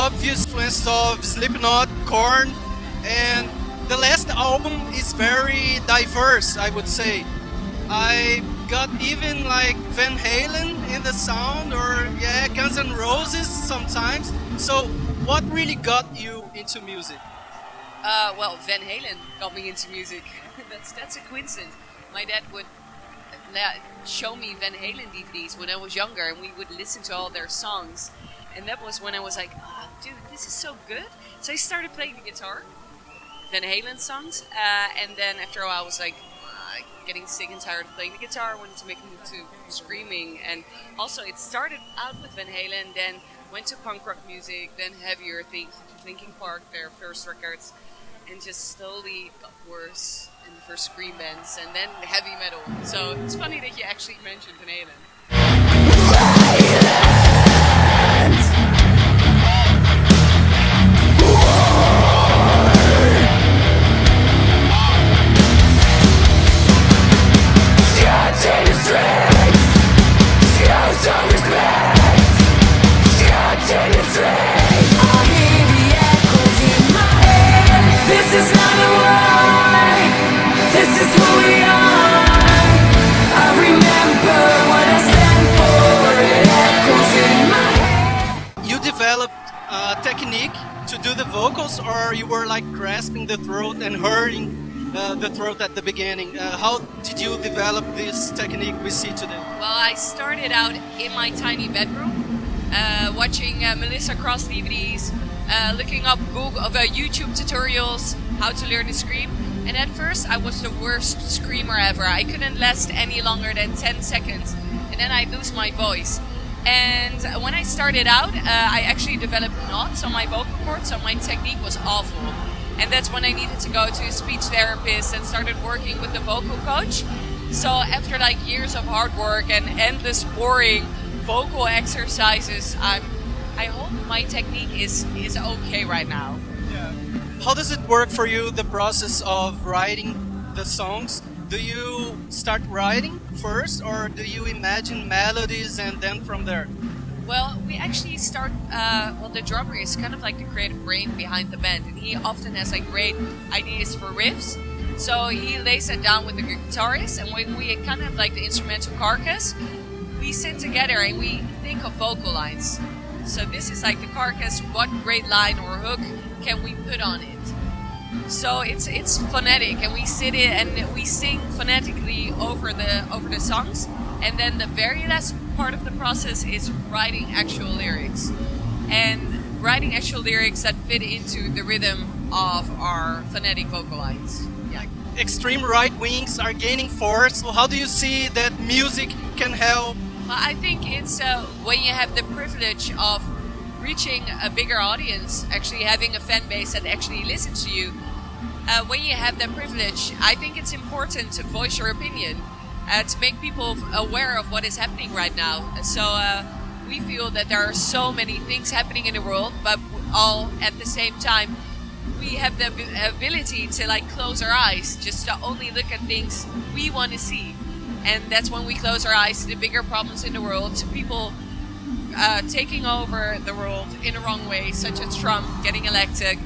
obvious influence of Slipknot, Korn, and the last album is very diverse, I would say. I got even like Van Halen in the sound, or yeah, Guns N' Roses sometimes. So, what really got you into music? Well, Van Halen got me into music. That's a coincidence. My dad would show me Van Halen DVDs when I was younger, and we would listen to all their songs. And that was when I was like, oh, dude, this is so good. So I started playing the guitar, Van Halen songs, and then after a while I was like, getting sick and tired of playing the guitar. I wanted to make a move to screaming, and also it started out with Van Halen, then went to punk rock music, then heavier things, Linkin Park, their first records, and just slowly got worse in the first scream bands, and then heavy metal. So it's funny that you actually mentioned Van Halen. Technique to do the vocals, or you were like grasping the throat and hurting the throat at the beginning? How did you develop this technique we see today? Well, I started out in my tiny bedroom, watching Melissa Cross DVDs, looking up YouTube tutorials, how to learn to scream. And at first I was the worst screamer ever. I couldn't last any longer than 10 seconds, and then I'd lose my voice. And when I started out, I actually developed knots on my vocal cords, so my technique was awful. And that's when I needed to go to a speech therapist and started working with the vocal coach. So after like years of hard work and endless boring vocal exercises, I hope my technique is okay right now. Yeah. How does it work for you, the process of writing the songs? Do you start writing first, or do you imagine melodies and then from there? Well, we actually start, the drummer is kind of like the creative brain behind the band, and he often has like great ideas for riffs. So he lays it down with the guitarist, and when we kind of like the instrumental carcass, we sit together and we think of vocal lines. So this is like the carcass, what great line or hook can we put on it? So it's phonetic, and we sit it and we sing phonetically over the songs, and then the very last part of the process is writing actual lyrics, and writing actual lyrics that fit into the rhythm of our phonetic vocal lines. Yeah. Extreme right wings are gaining force. So how do you see that music can help? Well, I think it's when you have the privilege of reaching a bigger audience, actually having a fan base that actually listens to you. When you have that privilege, I think it's important to voice your opinion, to make people aware of what is happening right now. So we feel that there are so many things happening in the world, but all at the same time, we have the ability to like close our eyes, just to only look at things we want to see. And that's when we close our eyes to the bigger problems in the world, to people taking over the world in the wrong way, such as Trump getting elected,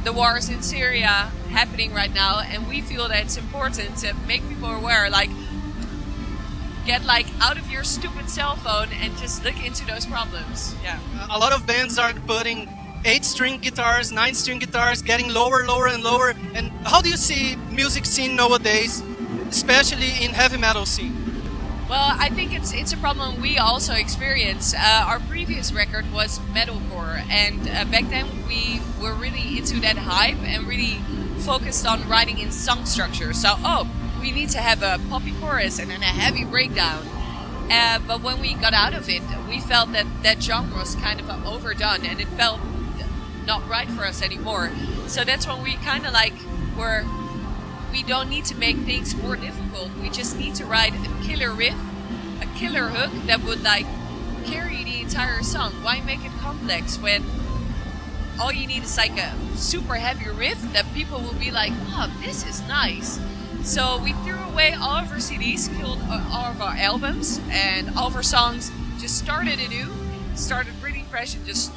the wars in Syria happening right now, and we feel that it's important to make people aware, like, get like out of your stupid cell phone and just look into those problems. Yeah. A lot of bands are putting 8-string guitars, 9-string guitars, getting lower, lower and lower. And how do you see music scene nowadays, especially in heavy metal scene? Well, I think it's a problem we also experience. Our previous record was metalcore, and back then we were really into that hype and really focused on writing in song structure. So, we need to have a poppy chorus and then a heavy breakdown. But when we got out of it, we felt that genre was kind of overdone, and it felt not right for us anymore. So that's when we kind of like were. We don't need to make things more difficult. We just need to write a killer riff, a killer hook that would like carry the entire song. Why make it complex when all you need is like a super heavy riff that people will be like, oh, this is nice. So we threw away all of our CDs, killed all of our albums, and all of our songs, just started anew, started really fresh, and just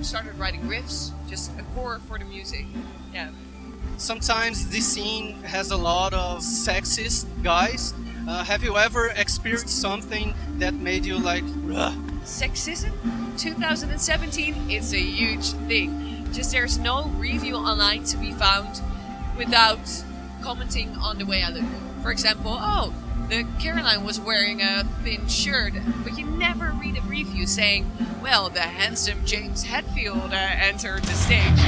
started writing riffs, just a core for the music. Yeah. Sometimes this scene has a lot of sexist guys. Have you ever experienced something that made you like, ugh? Sexism 2017, it's a huge thing. Just there's no review online to be found without commenting on the way I look. For example, oh, the Caroline was wearing a thin shirt, but you never read a review saying, well, the handsome James Hetfield entered the stage.